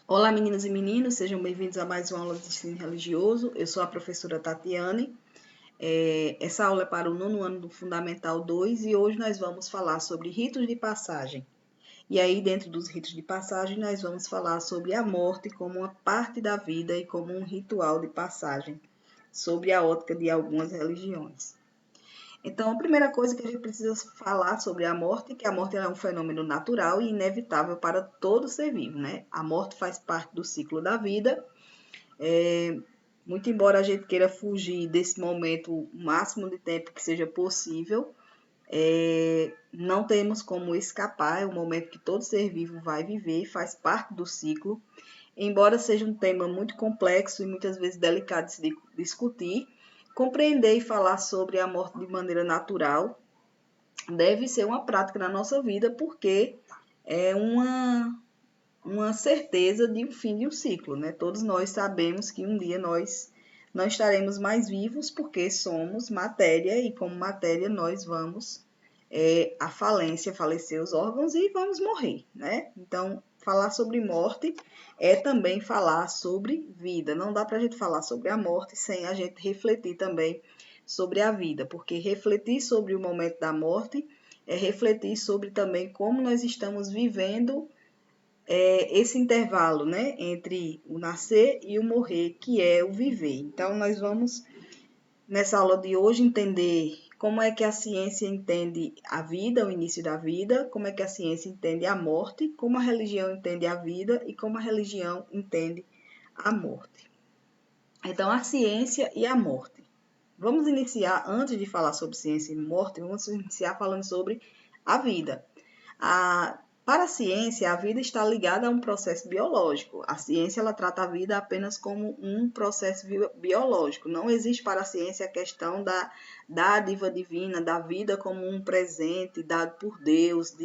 Olá, meninas e meninos, sejam bem-vindos a mais uma aula de ensino religioso. Eu sou a professora Tatiane. Essa aula é para o nono ano do Fundamental 2 e hoje nós vamos falar sobre ritos de passagem. E aí, dentro dos ritos de passagem, nós vamos falar sobre a morte como uma parte da vida e como um ritual de passagem, sobre a ótica de algumas religiões. Então, a primeira coisa que a gente precisa falar sobre a morte é que a morte é um fenômeno natural e inevitável para todo ser vivo, né? A morte faz parte do ciclo da vida. Muito embora a gente queira fugir desse momento o máximo de tempo que seja possível, não temos como escapar, é um momento que todo ser vivo vai viver, faz parte do ciclo. Embora seja um tema muito complexo e muitas vezes delicado de se discutir, compreender e falar sobre a morte de maneira natural deve ser uma prática na nossa vida, porque é uma certeza de um fim de um ciclo, né? Todos nós sabemos que um dia nós não estaremos mais vivos porque somos matéria e como matéria nós vamos à falência, falecer os órgãos e vamos morrer, né? Então, falar sobre morte é também falar sobre vida. Não dá para a gente falar sobre a morte sem a gente refletir também sobre a vida, porque refletir sobre o momento da morte é refletir sobre também como nós estamos vivendo esse intervalo, né, entre o nascer e o morrer, que é o viver. Então, nós vamos, nessa aula de hoje, entender como é que a ciência entende a vida, o início da vida, como é que a ciência entende a morte, como a religião entende a vida e como a religião entende a morte. Então, a ciência e a morte. Vamos iniciar, antes de falar sobre ciência e morte, vamos iniciar falando sobre a vida. Para a ciência, a vida está ligada a um processo biológico. A ciência ela trata a vida apenas como um processo biológico. Não existe para a ciência a questão da dádiva divina, da vida como um presente dado por Deus.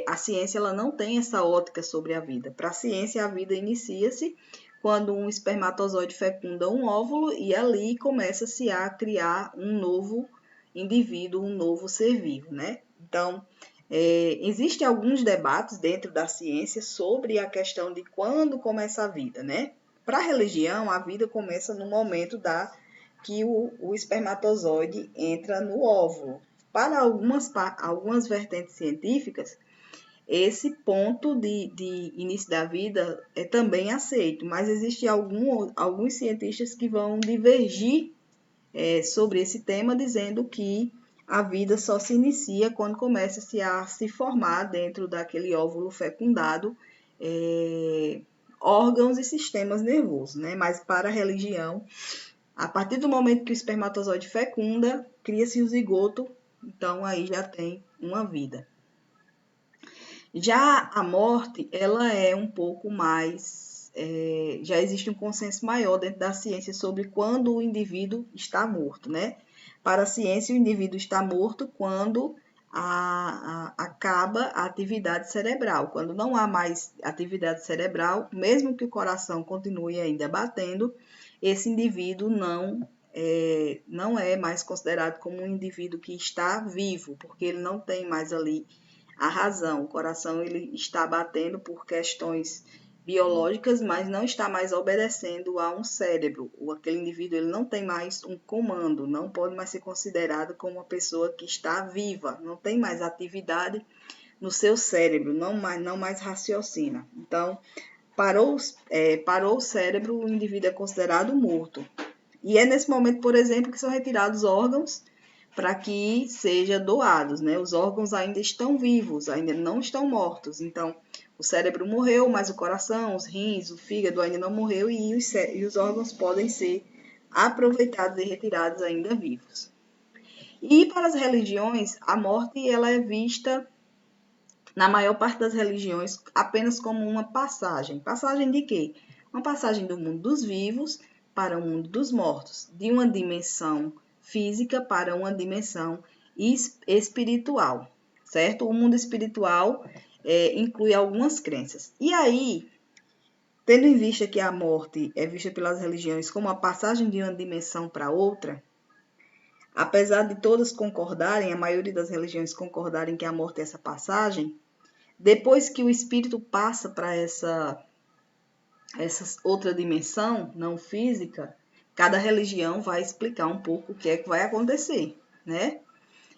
A ciência ela não tem essa ótica sobre a vida. Para a ciência, a vida inicia-se quando um espermatozoide fecunda um óvulo e ali começa-se a criar um novo indivíduo, um novo ser vivo, né? Então, existem alguns debates dentro da ciência sobre a questão de quando começa a vida, né? Para a religião, a vida começa no momento que o espermatozoide entra no óvulo. Para algumas vertentes científicas, esse ponto de início da vida é também aceito, mas existem alguns cientistas que vão divergir sobre esse tema, dizendo que a vida só se inicia quando começa-se a se formar dentro daquele óvulo fecundado órgãos e sistemas nervosos, né? Mas para a religião, a partir do momento que o espermatozoide fecunda, cria-se o zigoto, então aí já tem uma vida. Já a morte, ela é um pouco mais. Já existe um consenso maior dentro da ciência sobre quando o indivíduo está morto, né? Para a ciência, o indivíduo está morto quando acaba a atividade cerebral. Quando não há mais atividade cerebral, mesmo que o coração continue ainda batendo, esse indivíduo não é mais considerado como um indivíduo que está vivo, porque ele não tem mais ali a razão. O coração ele está batendo por questões biológicas, mas não está mais obedecendo a um cérebro. Aquele indivíduo ele não tem mais um comando, não pode mais ser considerado como uma pessoa que está viva, não tem mais atividade no seu cérebro, não mais raciocina. Então, parou o cérebro, o indivíduo é considerado morto. E é nesse momento, por exemplo, que são retirados órgãos para que sejam doados, né? Os órgãos ainda estão vivos, ainda não estão mortos. Então, o cérebro morreu, mas o coração, os rins, o fígado ainda não morreu e os órgãos podem ser aproveitados e retirados ainda vivos. E para as religiões, a morte ela é vista, na maior parte das religiões, apenas como uma passagem. Passagem de quê? Uma passagem do mundo dos vivos para o mundo dos mortos, de uma dimensão física para uma dimensão espiritual, certo? O mundo espiritual inclui algumas crenças. E aí, tendo em vista que a morte é vista pelas religiões como a passagem de uma dimensão para outra, apesar de todas concordarem, a maioria das religiões concordarem que a morte é essa passagem, depois que o espírito passa para essa outra dimensão não física, cada religião vai explicar um pouco o que é que vai acontecer, né?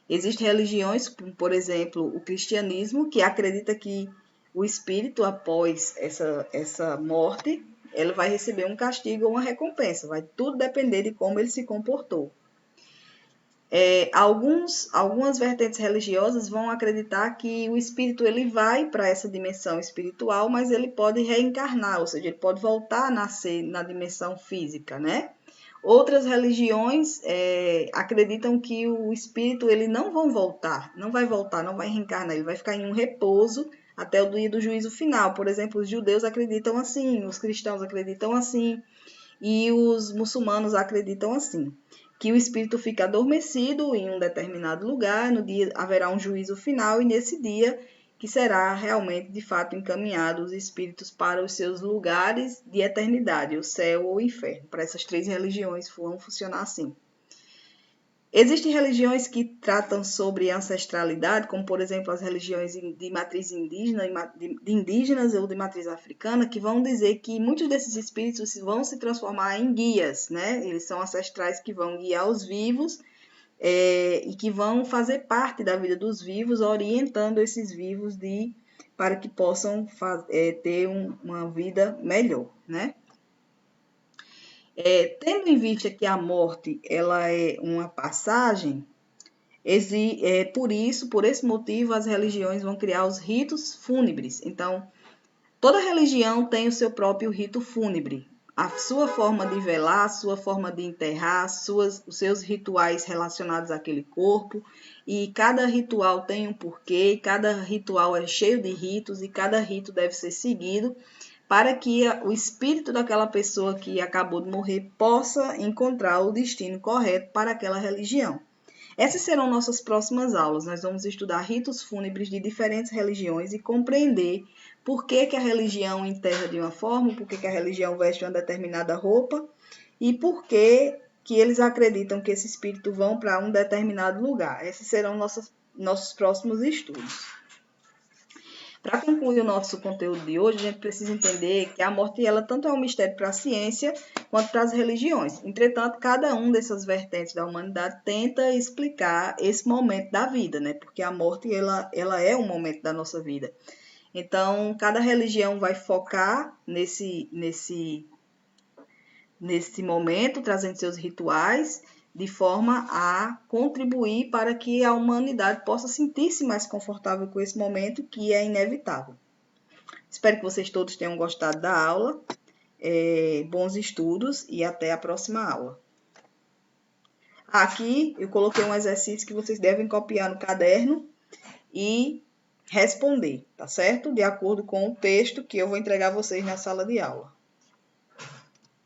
Existem religiões, por exemplo, o cristianismo, que acredita que o espírito, após essa morte, ele vai receber um castigo ou uma recompensa. Vai tudo depender de como ele se comportou. Algumas vertentes religiosas vão acreditar que o espírito ele vai para essa dimensão espiritual, mas ele pode reencarnar, ou seja, ele pode voltar a nascer na dimensão física, né? Outras religiões acreditam que o espírito ele não vai voltar, não vai reencarnar, ele vai ficar em um repouso até o dia do juízo final. Por exemplo, os judeus acreditam assim, os cristãos acreditam assim e os muçulmanos acreditam assim, que o espírito fica adormecido em um determinado lugar, no dia haverá um juízo final e nesse dia que será realmente, de fato, encaminhado os espíritos para os seus lugares de eternidade, o céu ou o inferno. Para essas três religiões vão funcionar assim. Existem religiões que tratam sobre ancestralidade, como, por exemplo, as religiões de matriz indígena, de indígenas ou de matriz africana, que vão dizer que muitos desses espíritos vão se transformar em guias, né? Eles são ancestrais que vão guiar os vivos e que vão fazer parte da vida dos vivos, orientando esses vivos para que possam ter uma vida melhor, né? Tendo em vista que a morte ela é uma passagem, por esse motivo, as religiões vão criar os ritos fúnebres. Então, toda religião tem o seu próprio rito fúnebre, a sua forma de velar, a sua forma de enterrar, os seus rituais relacionados àquele corpo, e cada ritual tem um porquê, cada ritual é cheio de ritos e cada rito deve ser seguido para que o espírito daquela pessoa que acabou de morrer possa encontrar o destino correto para aquela religião. Essas serão nossas próximas aulas. Nós vamos estudar ritos fúnebres de diferentes religiões e compreender por que a religião enterra de uma forma, por que a religião veste uma determinada roupa e por que eles acreditam que esse espírito vão para um determinado lugar. Esses serão nossos próximos estudos. Para concluir o nosso conteúdo de hoje, a gente precisa entender que a morte ela tanto é um mistério para a ciência quanto para as religiões. Entretanto, cada uma dessas vertentes da humanidade tenta explicar esse momento da vida, né? Porque a morte ela é um momento da nossa vida. Então, cada religião vai focar nesse momento, trazendo seus rituais, de forma a contribuir para que a humanidade possa sentir-se mais confortável com esse momento que é inevitável. Espero que vocês todos tenham gostado da aula. Bons estudos e até a próxima aula. Aqui eu coloquei um exercício que vocês devem copiar no caderno e responder, tá certo? De acordo com o texto que eu vou entregar a vocês na sala de aula.